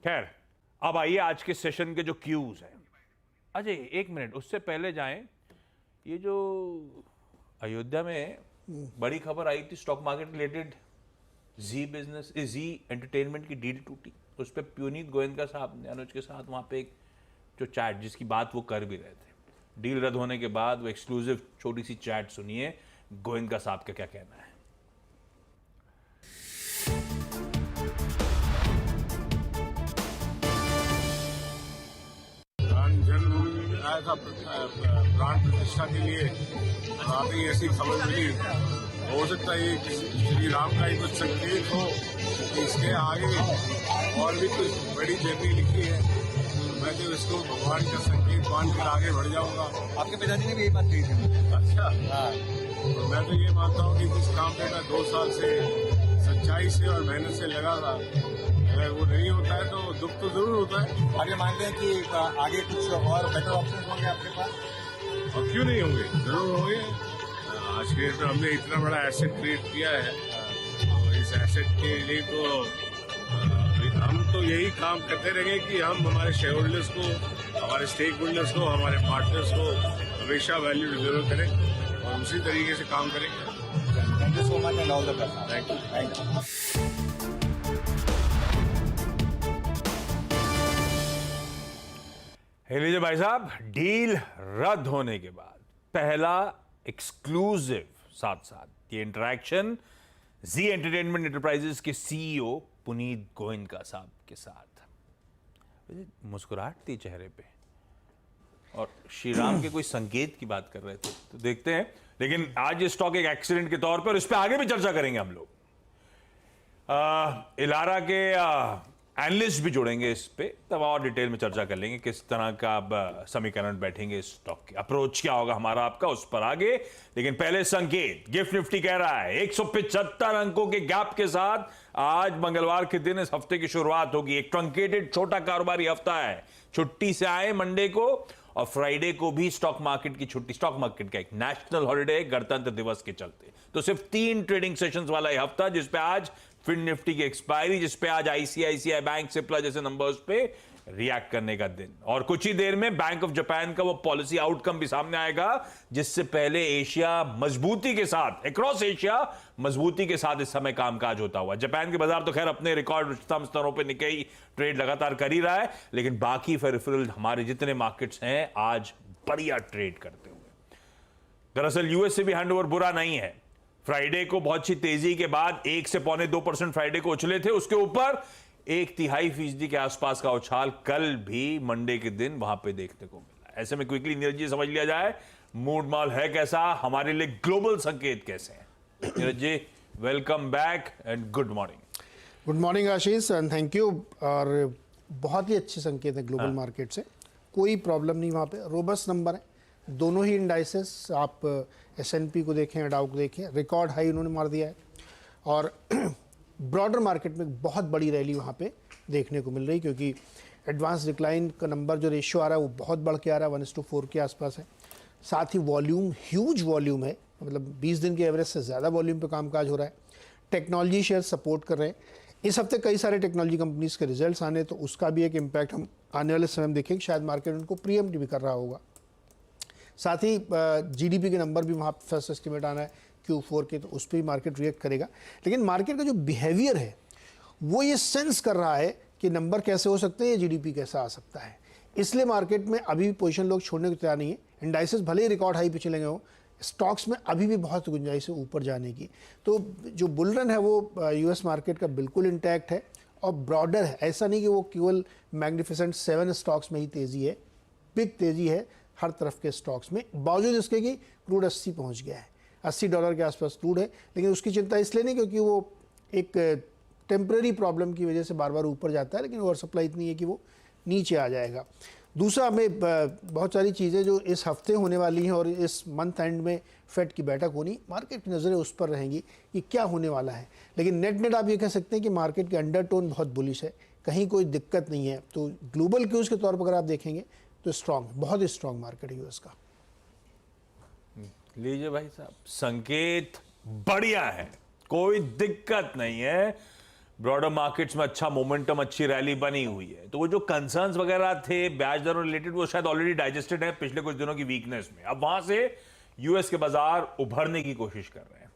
खैर, अब आइए आज के सेशन के जो क्यूज हैं। अजय एक मिनट, उससे पहले जाएं, ये जो अयोध्या में बड़ी खबर आई थी स्टॉक मार्केट रिलेटेड, जी एंटरटेनमेंट की डील टूटी, उस पर पुनीत गोयनका साहब ने अनुज के साथ वहां पे एक जो चैट जिसकी बात वो कर भी रहे थे, डील रद्द होने के बाद वो एक्सक्लूसिव छोटी सी चैट सुनिए गोयनका साहब का क्या कहना है। राम जन्मभूमि में आया था प्राण प्रतिष्ठा के लिए, और आगे ऐसी खबर मिली। हो सकता है ये श्री राम का ही कुछ संकेत हो कि इसके आगे और भी कुछ बड़ी जर्नी लिखी है। तो मैं तो इसको भगवान का संकेत मानकर आगे बढ़ जाऊंगा। आपके पिताजी ने भी यही बात कही थी। अच्छा, हाँ, तो मैं तो ये मानता हूँ कि जिस काम पे मैं 2 साल से सच्चाई से और मेहनत से लगा था, अगर वो नहीं होता है तो दुख तो जरूर होता है। और ये मानते हैं कि आगे कुछ और बेटर ऑप्शन होंगे आपके पास? और क्यों नहीं होंगे, जरूर होंगे। आज के तो हमने इतना बड़ा एसेट क्रिएट किया है, तो इस एसेट के लिए तो हम तो यही काम करते रहेंगे कि हम हमारे शेयर होल्डर्स को, हमारे स्टेक होल्डर्स को, हमारे पार्टनर्स को हमेशा वैल्यू डिलीवर करें और उसी तरीके से काम करेंगे। Thank you so much and all the best. Thank you. Thank you. लीजिए भाई साहब, डील रद्द होने के बाद पहला एक्सक्लूसिव साथ साथ ये इंटरेक्शन जी एंटरटेनमेंट एंटरप्राइजेस के सीईओ पुनीत गोयनका साहब के साथ। मुस्कुराहट थी चेहरे पे और श्री राम के कोई संकेत की बात कर रहे थे, तो देखते हैं। लेकिन आज ये स्टॉक एक एक्सीडेंट के तौर पर, इस पर आगे भी चर्चा करेंगे हम लोग। इलारा के एनालिस्ट भी जुड़ेंगे इस पे, तब और डिटेल में चर्चा कर लेंगे किस तरह का अब समीकरण बैठेंगे इस स्टॉक के, अप्रोच क्या होगा हमारा आपका, उस पर आगे। लेकिन पहले संकेत, गिफ्ट निफ्टी कह रहा है 175 अंकों के गैप के साथ आज मंगलवार के दिन इस हफ्ते की शुरुआत होगी। एक ट्रंकेटेड छोटा कारोबारी हफ्ता है, छुट्टी से आए मंडे को और फ्राइडे को भी स्टॉक मार्केट की छुट्टी, स्टॉक मार्केट का एक नेशनल हॉलिडे गणतंत्र दिवस के चलते, तो सिर्फ 3 ट्रेडिंग सेशंस वाला यह हफ्ता, जिसपे आज फिन निफ्टी की एक्सपायरी, जिसपे आज आईसीआईसीआई बैंक, सिप्ला जैसे नंबर्स पे रिएक्ट करने का दिन, और कुछ ही देर में बैंक ऑफ जापान का वो पॉलिसी आउटकम भी सामने आएगा, जिससे पहले एशिया मजबूती के साथ, अक्रॉस एशिया मजबूती के साथ इस समय कामकाज होता हुआ। जापान के बाजार तो खैर अपने रिकॉर्ड उच्चतम स्तरों पे निकाई ट्रेड लगातार कर ही रहा है, लेकिन बाकी फेरिफेरल हमारे जितने मार्केट्स हैं आज बढ़िया ट्रेड करते हुए। दरअसल यूएस से भी हैंडओवर बुरा नहीं है। फ्राइडे को बहुत सी तेजी के बाद 1 से 1.25% फ्राइडे को उछले थे, उसके ऊपर 1/3% के आसपास का उछाल कल भी मंडे के दिन वहां पे देखने को मिला। ऐसे में क्विकली नीरज जी समझ लिया जाए मूड माल है कैसा, हमारे लिए ग्लोबल संकेत कैसे हैं। Neeraj ji welcome back and good morning. Good morning Ashish and thank you. और बहुत ही अच्छे संकेत है ग्लोबल मार्केट से, कोई प्रॉब्लम नहीं वहाँ पे, रोबस्ट नंबर है दोनों ही इंडाइसेस। आप S&P को देखें, डाउ को देखें, रिकॉर्ड हाई उन्होंने मार दिया है। और ब्रॉडर मार्केट में बहुत बड़ी रैली वहाँ पे देखने को मिल रही, क्योंकि एडवांस डिक्लाइन का नंबर जो रेशियो आ रहा है वो बहुत बढ़ के आ रहा है, 1:4 के आसपास है। साथ ही वॉल्यूम, ह्यूज वॉल्यूम है, मतलब 20 दिन के एवरेज से ज़्यादा वॉल्यूम पे कामकाज हो रहा है। टेक्नोलॉजी शेयर सपोर्ट कर रहे हैं। इस हफ्ते कई सारे टेक्नोलॉजी कंपनीज के रिजल्ट्स आने, तो उसका भी एक इम्पैक्ट हम आने वाले समय में देखेंगे। शायद मार्केट उनको प्रीएम्प्ट भी कर रहा होगा। साथ ही जीडीपी के नंबर भी वहाँ फर्स्ट एस्टिमेट आना है Q4 के, तो उस पर भी मार्केट रिएक्ट करेगा। लेकिन मार्केट का जो बिहेवियर है वो ये सेंस कर रहा है कि नंबर कैसे हो सकते हैं या जीडीपी कैसा आ सकता है, इसलिए मार्केट में अभी भी पोजीशन लोग छोड़ने को तैयार नहीं है। इंडाइसेस भले ही रिकॉर्ड हाई पे चले गए हो, स्टॉक्स में अभी भी बहुत गुंजाइश है ऊपर जाने की। तो जो बुल रन है वो यूएस मार्केट का बिल्कुल इंटैक्ट है और ब्रॉडर है। ऐसा नहीं कि वो केवल मैग्निफिसेंट 7 स्टॉक्स में ही तेज़ी है, बिग तेज़ी है हर तरफ के स्टॉक्स में, बावजूद इसके कि क्रूड 80 पहुंच गया है, $80 के आसपास क्रूड है। लेकिन उसकी चिंता इसलिए नहीं क्योंकि वो एक टेम्परेरी प्रॉब्लम की वजह से बार बार ऊपर जाता है, लेकिन ओवर सप्लाई इतनी है कि वो नीचे आ जाएगा। दूसरा, हमें बहुत सारी चीज़ें जो इस हफ्ते होने वाली हैं और इस मंथ एंड में फेड की बैठक होनी, मार्केट की नज़रें उस पर रहेंगी कि क्या होने वाला है। लेकिन नेट आप ये कह सकते हैं कि मार्केट के अंडरटोन बहुत बुलिश है, कहीं कोई दिक्कत नहीं है। तो ग्लोबल क्यूज़ के तौर पर अगर आप देखेंगे तो स्ट्रॉन्ग, बहुत ही स्ट्रॉन्ग मार्केट है यूएस का। लीजिए भाई साहब, संकेत बढ़िया है, कोई दिक्कत नहीं है। ब्रॉडर मार्केट्स में अच्छा मोमेंटम, अच्छी रैली बनी हुई है, तो वो जो कंसर्न्स वगैरह थे ब्याज दरों रिलेटेड, वो शायद ऑलरेडी डाइजेस्टेड है पिछले कुछ दिनों की वीकनेस में। अब वहां से यूएस के बाजार उभरने की कोशिश कर रहे हैं।